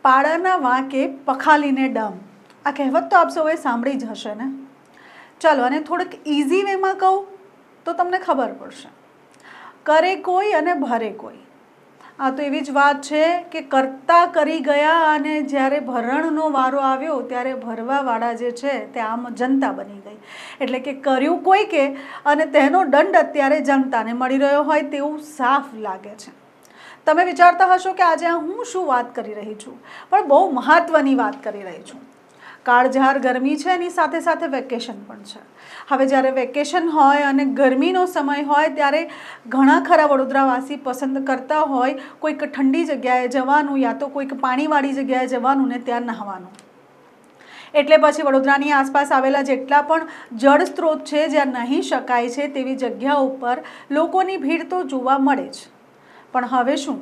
પાડાના વાંકે પખાલીને ડમ, આ કહેવત તો આપ સૌએ સાંભળી જ હશે ને. ચાલો અને થોડુંક ઇઝી વેમાં કહું તો તમને ખબર પડશે. કરે કોઈ અને ભરે કોઈ. આ તો એવી જ વાત છે કે કરતા કરી ગયા અને જ્યારે ભરણનો વારો આવ્યો ત્યારે ભરવાવાળા જે છે તે આમ જનતા બની ગઈ. એટલે કે કર્યું કોઈ કે અને તેનો દંડ અત્યારે જનતાને મળી રહ્યો હોય તેવું સાફ લાગે છે. તમે વિચારતા હશો કે આજે હું શું વાત કરી રહી છું, પણ બહુ મહત્વની વાત કરી રહી છું. કાળઝાળ ગરમી છે, એની સાથે સાથે વેકેશન પણ છે. હવે જ્યારે વેકેશન હોય અને ગરમીનો સમય હોય ત્યારે ઘણા ખરા વડોદરાવાસી પસંદ કરતા હોય કોઈક ઠંડી જગ્યાએ જવાનું યા તો કોઈક પાણીવાળી જગ્યાએ જવાનું ને ત્યાં નહાવાનું. એટલે પછી વડોદરાની આસપાસ આવેલા જેટલા પણ જળ સ્ત્રોત છે જ્યાં નહીં શકાય છે તેવી જગ્યા ઉપર લોકોની ભીડ તો જોવા મળે જ. પણ હવે શું?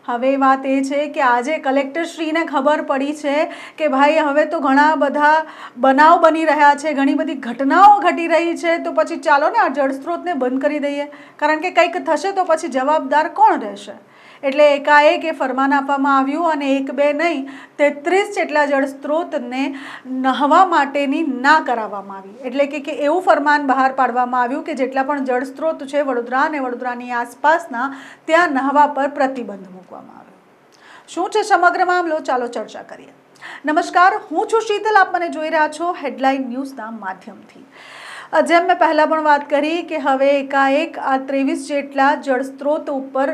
હવે વાત એ છે કે આજે કલેક્ટરશ્રીને ખબર પડી છે કે ભાઈ હવે તો ઘણા બધા બનાવ બની રહ્યા છે, ઘણી બધી ઘટનાઓ ઘટી રહી છે, તો પછી ચાલો ને આ જળસ્ત્રોતને બંધ કરી દઈએ, કારણ કે કંઈક થશે તો પછી જવાબદાર કોણ રહેશે. એટલે એકાએક એ ફરમાન આપવામાં આવ્યું અને 1 2 નહીં 33 જેટલા જળસ્ત્રોતને નહાવા માટેની ના કરાવવામાં આવી. એટલે કે એવું ફરમાન બહાર પાડવામાં આવ્યું કે જેટલા પણ જળસ્ત્રોત છે વડોદરા અને વડોદરાની આસપાસના ત્યાં નહાવા પર પ્રતિબંધ મૂકવામાં આવ્યો. શું છે સમગ્ર મામલો? ચાલો ચર્ચા કરીએ. નમસ્કાર, હું છું શીતલ, આપ મને જોઈ રહ્યા છો હેડલાઇન ન્યૂઝના માધ્યમથી. જેમ મેં પહેલાં પણ વાત કરી કે હવે એકાએક આ 23 જેટલા જળસ્ત્રોત ઉપર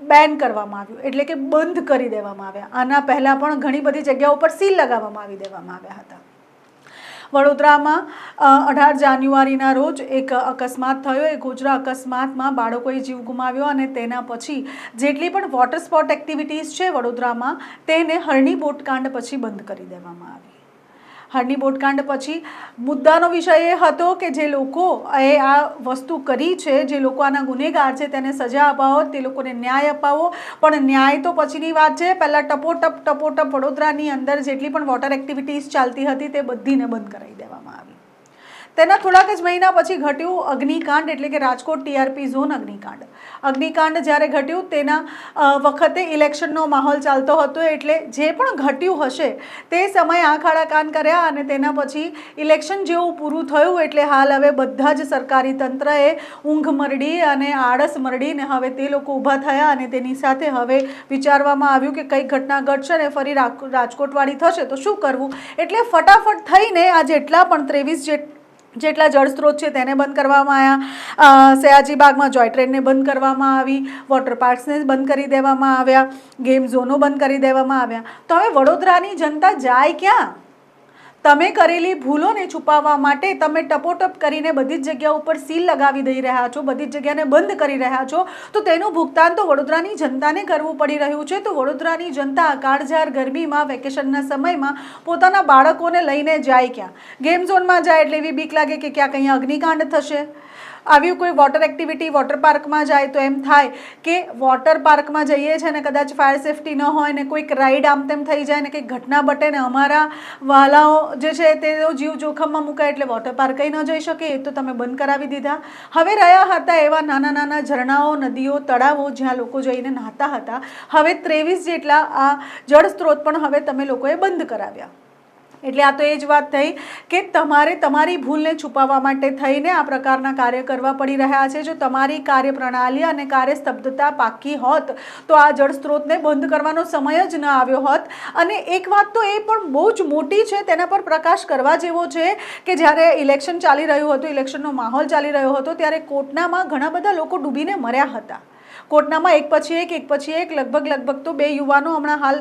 બેન કરવામાં આવ્યું, એટલે કે બંધ કરી દેવામાં આવ્યા. આના પહેલાં પણ ઘણી બધી જગ્યાઓ પર સીલ લગાવવામાં દેવામાં આવ્યા હતા. વડોદરામાં 18 જાન્યુઆરીના રોજ એક અકસ્માત થયો. એ ગોજરા અકસ્માતમાં બાળકોએ જીવ ગુમાવ્યો અને તેના પછી જેટલી પણ વોટર સ્પોર્ટ એક્ટિવિટીઝ છે વડોદરામાં તેને હરણી બોટકાંડ પછી બંધ કરી દેવામાં આવી. હરણી બોટકાંડ પછી મુદ્દાનો વિષય એ હતો કે જે લોકોએ આ વસ્તુ કરી છે, જે લોકો આના ગુનેગાર છે તેને સજા અપાવો, તે લોકોને ન્યાય અપાવો. પણ ન્યાય તો પછીની વાત છે. પહેલાં ટપોટપ વડોદરાની અંદર જેટલી પણ વોટર એક્ટિવિટીઝ ચાલતી હતી તે બધીને બંધ કરાવી દેવામાં આવી. તેના થોડાક જ મહિના પછી ઘટ્યું અગ્નિકાંડ, એટલે કે રાજકોટ ટીઆરપી ઝોન અગ્નિકાંડ. અગ્નિકાંડ જ્યારે ઘટ્યું તેના વખતે ઇલેક્શનનો માહોલ ચાલતો હતો, એટલે જે પણ ઘટ્યું હશે તે સમયે આંખ આડા કાન કર્યા અને તેના પછી ઇલેક્શન જેવું પૂરું થયું. એટલે હાલ હવે બધા જ સરકારી તંત્રએ ઊંઘ મરડી અને આળસ મરડીને હવે તે લોકો ઊભા થયા અને તેની સાથે હવે વિચારવામાં આવ્યું કે કંઈક ઘટના ઘટશે ને ફરી રાજકોટવાળી થશે તો શું કરવું. એટલે ફટાફટ થઈને આ જેટલા પણ 23 જેટલા જળસ્ત્રોત છે તેને બંધ કરવામાં આવ્યા. સયાજીબાગમાં જોય ટ્રેનને બંધ કરવામાં આવી, વોટર પાર્ક્સને બંધ કરી દેવામાં આવ્યા, ગેમ ઝોનો બંધ કરી દેવામાં આવ્યા. તો હવે વડોદરાની જનતા જાય ક્યાં? તમે કરેલી ભૂલોને છુપાવવા માટે તમે ટપોટપ કરીને બધી જ જગ્યા ઉપર સીલ લગાવી દઈ રહ્યા છો, બધી જ જગ્યાને બંધ કરી રહ્યા છો, તો તેનું ભુગતાન તો વડોદરાની જનતાને કરવું પડી રહ્યું છે. તો વડોદરાની જનતા કાળઝાળ ગરમીમાં વેકેશનના સમયમાં પોતાના બાળકોને લઈને જાય ક્યાં? ગેમ ઝોનમાં જાય એટલે એવી બીક લાગે કે ક્યાંક અહીંયા અગ્નિકાંડ થશે. આવી કોઈ વોટર એક્ટિવિટી વોટર પાર્કમાં જાય તો એમ થાય કે વોટર પાર્કમાં જઈએ છીએ ને કદાચ ફાયર સેફટી ન હોય ને કોઈક રાઈડ આમ તેમ થઈ જાય ને કંઈક ઘટના બટે ને અમારા વાલાઓ જે છે તેનો જીવ જોખમમાં મુકાય, એટલે વોટર પાર્ક કંઈ ન જઈ શકે. એ તો તમે બંધ કરાવી દીધા. હવે રહ્યા હતા એવા નાના નાના ઝરણાઓ, નદીઓ, તળાવો જ્યાં લોકો જઈને નહાતા હતા, હવે 23 જેટલા આ જળ સ્ત્રોત પણ હવે તમે લોકોએ બંધ કરાવ્યા. એટલે આ તો એ જ વાત થઈ કે તમારે તમારી ભૂલને છુપાવવા માટે થઈને આ પ્રકારના કાર્ય કરવા પડી રહ્યા છે. જો તમારી કાર્યપ્રણાલી અને કાર્યસ્તબ્ધતા પાકી હોત તો આ જળસ્ત્રોતને બંધ કરવાનો સમય જ ન આવ્યો હોત. અને એક વાત તો એ પણ બહુ જ મોટી છે, તેના પર પ્રકાશ કરવા જેવો છે કે જ્યારે ઇલેક્શન ચાલી રહ્યું હતું, ઇલેક્શનનો માહોલ ચાલી રહ્યો હતો, ત્યારે કોટનામાં ઘણા બધા લોકો ડૂબીને મર્યા હતા. કોટનામાં એક પછી એક લગભગ તો 2 યુવાનો હમણાં હાલ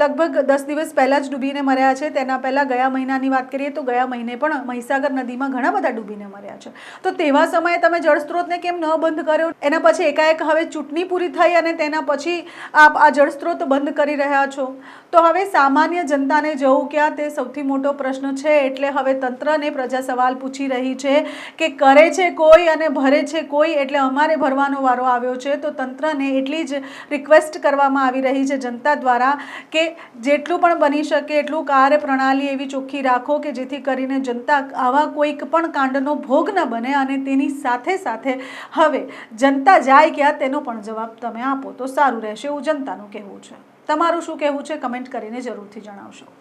લગભગ 10 દિવસ પહેલાં જ ડૂબીને મર્યા છે. તેના પહેલાં ગયા મહિનાની વાત કરીએ તો ગયા મહિને પણ મહીસાગર નદીમાં ઘણા બધા ડૂબીને મર્યા છે. તો તેવા સમયે તમે જળસ્ત્રોતને કેમ ન બંધ કર્યો? એના પછી એકાએક હવે ચૂંટણી પૂરી થઈ અને તેના પછી આપ આ જળસ્ત્રોત બંધ કરી રહ્યા છો. તો હવે સામાન્ય જનતાને જવું ક્યાં તે સૌથી મોટો પ્રશ્ન છે. એટલે હવે તંત્રને પ્રજા સવાલ પૂછી રહી છે કે કરે છે કોઈ અને ભરે છે કોઈ, એટલે અમારે ભરવાનો વારો આવ્યો છે તો તંત્રને એટલી જ રિક્વેસ્ટ કરવામાં આવી રહી છે જનતા દ્વારા કે જેટલું પણ બની શકે એટલું કાર્યપ્રણાલી એવી ચોખ્ખી રાખો કે જેથી કરીને જનતા આવા કોઈક પણ કાંડનો ભોગ ન બને અને તેની સાથે સાથે હવે જનતા જાય ક્યાં તેનો પણ જવાબ તમે આપો તો સારું રહેશે એવું જનતાનું કહેવું છે. તમારું શું કહેવું છે કમેન્ટ કરીને જરૂરથી જણાવશો.